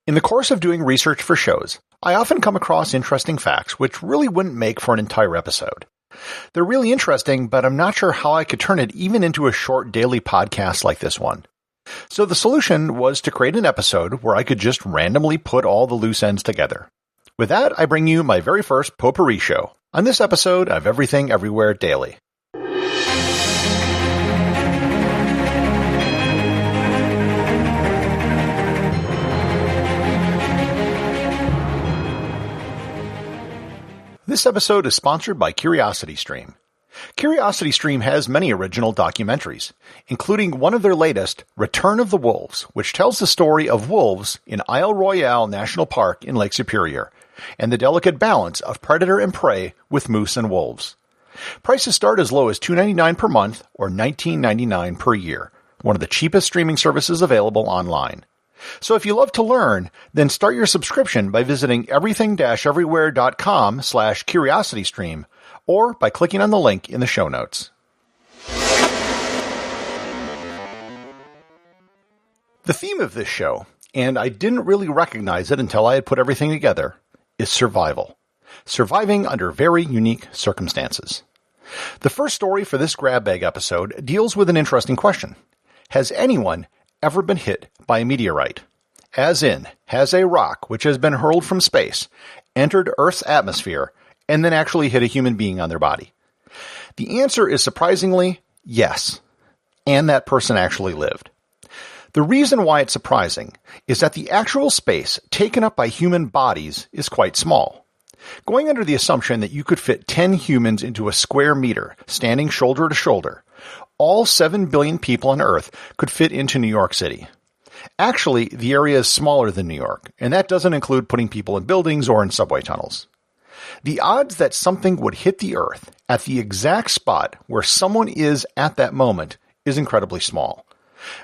In the course of doing research for shows, I often come across interesting facts which really wouldn't make for an entire episode. They're really interesting, but I'm not sure how I could turn it even into a short daily podcast like this one. So the solution was to create an episode where I could just randomly put all the loose ends together. With that, I bring you my very first Potpourri show on this episode of Everything Everywhere Daily. This episode is sponsored by CuriosityStream. CuriosityStream has many original documentaries, including one of their latest, Return of the Wolves, which tells the story of wolves in Isle Royale National Park in Lake Superior, and the delicate balance of predator and prey with moose and wolves. Prices start as low as $2.99 per month or $19.99 per year, one of the cheapest streaming services available online. So if you love to learn, then start your subscription by visiting everything-everywhere.com/curiositystream or by clicking on the link in the show notes. The theme of this show, and I didn't really recognize it until I had put everything together, is survival. Surviving under very unique circumstances. The first story for this grab bag episode deals with an interesting question. Has anyone ever been hit by a meteorite? As in, has a rock which has been hurled from space entered Earth's atmosphere and then actually hit a human being on their body? The answer is surprisingly yes, and that person actually lived. The reason why it's surprising is that the actual space taken up by human bodies is quite small. Going under the assumption that you could fit 10 humans into a square meter, standing shoulder to shoulder, all 7 billion people on Earth could fit into New York City. Actually, the area is smaller than New York, and that doesn't include putting people in buildings or in subway tunnels. The odds that something would hit the Earth at the exact spot where someone is at that moment is incredibly small.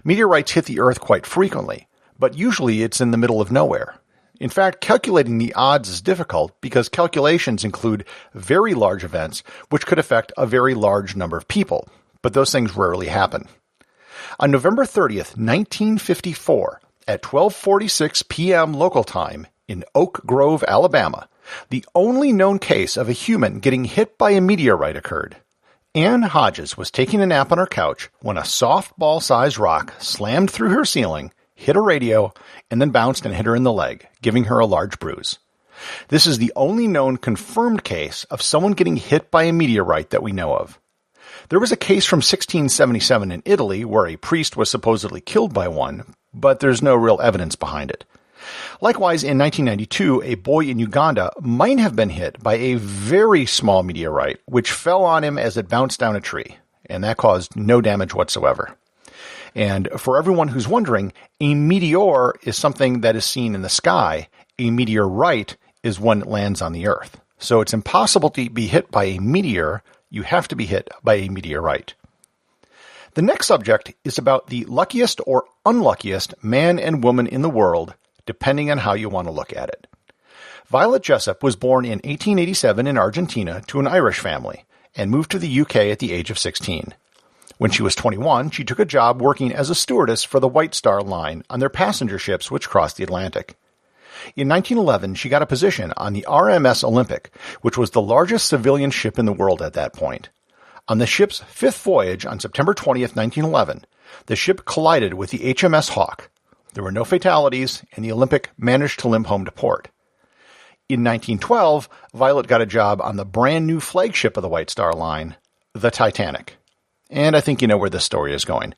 Meteorites hit the Earth quite frequently, but usually it's in the middle of nowhere. In fact, calculating the odds is difficult because calculations include very large events which could affect a very large number of people, but those things rarely happen. On November 30th, 1954, at 12:46 p.m. local time in Oak Grove, Alabama, the only known case of a human getting hit by a meteorite occurred. Ann Hodges was taking a nap on her couch when a softball-sized rock slammed through her ceiling, hit a radio, and then bounced and hit her in the leg, giving her a large bruise. This is the only known confirmed case of someone getting hit by a meteorite that we know of. There was a case from 1677 in Italy where a priest was supposedly killed by one, but there's no real evidence behind it. Likewise, in 1992, a boy in Uganda might have been hit by a very small meteorite, which fell on him as it bounced down a tree, and that caused no damage whatsoever. And for everyone who's wondering, a meteor is something that is seen in the sky. A meteorite is when it lands on the Earth. So it's impossible to be hit by a meteor. You have to be hit by a meteorite. The next subject is about the luckiest or unluckiest man and woman in the world, depending on how you want to look at it. Violet Jessup was born in 1887 in Argentina to an Irish family and moved to the UK at the age of 16. When she was 21, she took a job working as a stewardess for the White Star Line on their passenger ships which crossed the Atlantic. In 1911, she got a position on the RMS Olympic, which was the largest civilian ship in the world at that point. On the ship's fifth voyage on September 20th, 1911, the ship collided with the HMS Hawke. There were no fatalities, and the Olympic managed to limp home to port. In 1912, Violet got a job on the brand new flagship of the White Star Line, the Titanic. And I think you know where this story is going.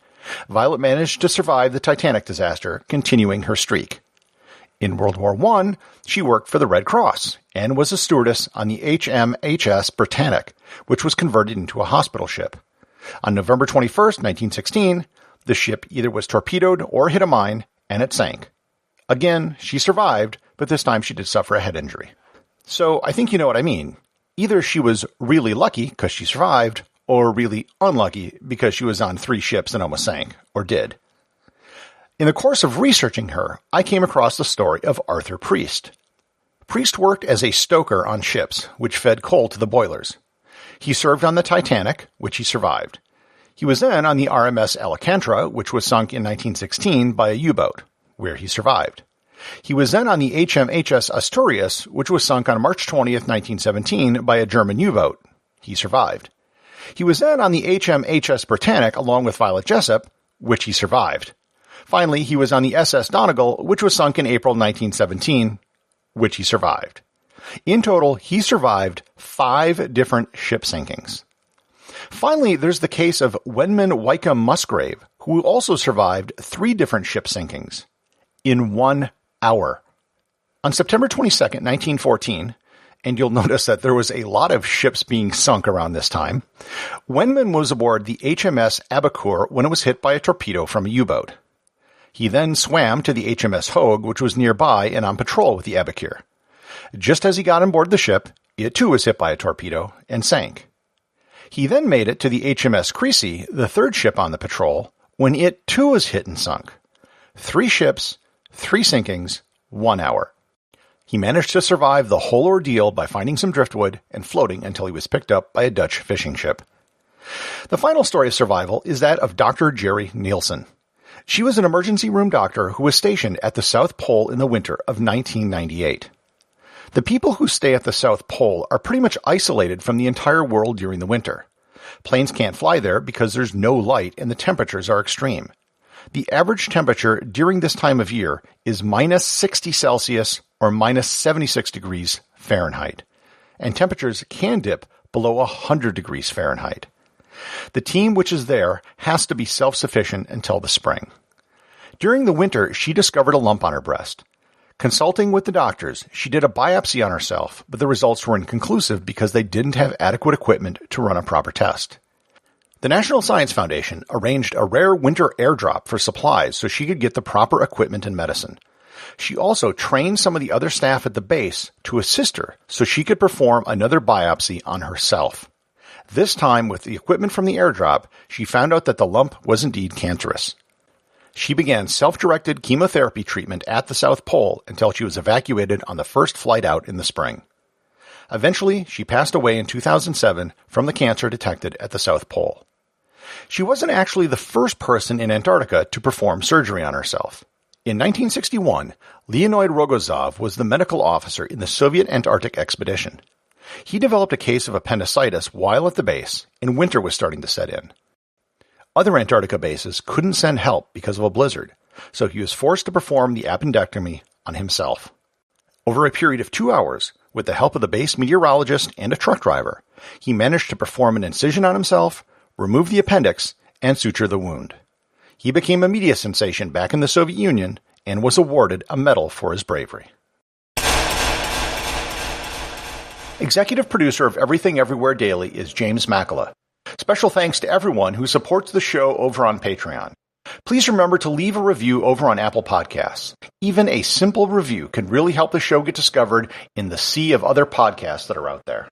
Violet managed to survive the Titanic disaster, continuing her streak. In World War I, she worked for the Red Cross and was a stewardess on the HMHS Britannic, which was converted into a hospital ship. On November 21st, 1916, the ship either was torpedoed or hit a mine, and it sank. Again, she survived, but this time she did suffer a head injury. So I think you know what I mean. Either she was really lucky because she survived, or really unlucky because she was on 3 ships and almost sank, or did. In the course of researching her, I came across the story of Arthur Priest. Priest worked as a stoker on ships, which fed coal to the boilers. He served on the Titanic, which he survived. He was then on the RMS Alcantara, which was sunk in 1916 by a U-boat, where he survived. He was then on the HMHS Asturias, which was sunk on March 20th, 1917 by a German U-boat. He survived. He was then on the HMHS Britannic along with Violet Jessup, which he survived. Finally, he was on the SS Donegal, which was sunk in April 1917, which he survived. In total, he survived 5 different ship sinkings. Finally, there's the case of Wenman Wycombe Musgrave, who also survived 3 different ship sinkings in 1 hour. On September 22nd, 1914, and you'll notice that there was a lot of ships being sunk around this time, Wenman was aboard the HMS Abercur when it was hit by a torpedo from a U-boat. He then swam to the HMS Hogue, which was nearby and on patrol with the Abercur. Just as he got on board the ship, it too was hit by a torpedo and sank. He then made it to the HMS Creasy, the 3rd ship on the patrol, when it too was hit and sunk. 3 ships, 3 sinkings, 1 hour. He managed to survive the whole ordeal by finding some driftwood and floating until he was picked up by a Dutch fishing ship. The final story of survival is that of Dr. Jerry Nielsen. She was an emergency room doctor who was stationed at the South Pole in the winter of 1998. The people who stay at the South Pole are pretty much isolated from the entire world during the winter. Planes can't fly there because there's no light and the temperatures are extreme. The average temperature during this time of year is minus 60 Celsius or minus 76 degrees Fahrenheit, and temperatures can dip below 100 degrees Fahrenheit. The team which is there has to be self-sufficient until the spring. During the winter, she discovered a lump on her breast. Consulting with the doctors, she did a biopsy on herself, but the results were inconclusive because they didn't have adequate equipment to run a proper test. The National Science Foundation arranged a rare winter airdrop for supplies so she could get the proper equipment and medicine. She also trained some of the other staff at the base to assist her so she could perform another biopsy on herself. This time, with the equipment from the airdrop, she found out that the lump was indeed cancerous. She began self-directed chemotherapy treatment at the South Pole until she was evacuated on the first flight out in the spring. Eventually, she passed away in 2007 from the cancer detected at the South Pole. She wasn't actually the first person in Antarctica to perform surgery on herself. In 1961, Leonid Rogozov was the medical officer in the Soviet Antarctic expedition. He developed a case of appendicitis while at the base, and winter was starting to set in. Other Antarctica bases couldn't send help because of a blizzard, so he was forced to perform the appendectomy on himself. Over a period of 2 hours, with the help of the base meteorologist and a truck driver, he managed to perform an incision on himself, remove the appendix, and suture the wound. He became a media sensation back in the Soviet Union and was awarded a medal for his bravery. Executive producer of Everything Everywhere Daily is James Makkyla. Special thanks to everyone who supports the show over on Patreon. Please remember to leave a review over on Apple Podcasts. Even a simple review can really help the show get discovered in the sea of other podcasts that are out there.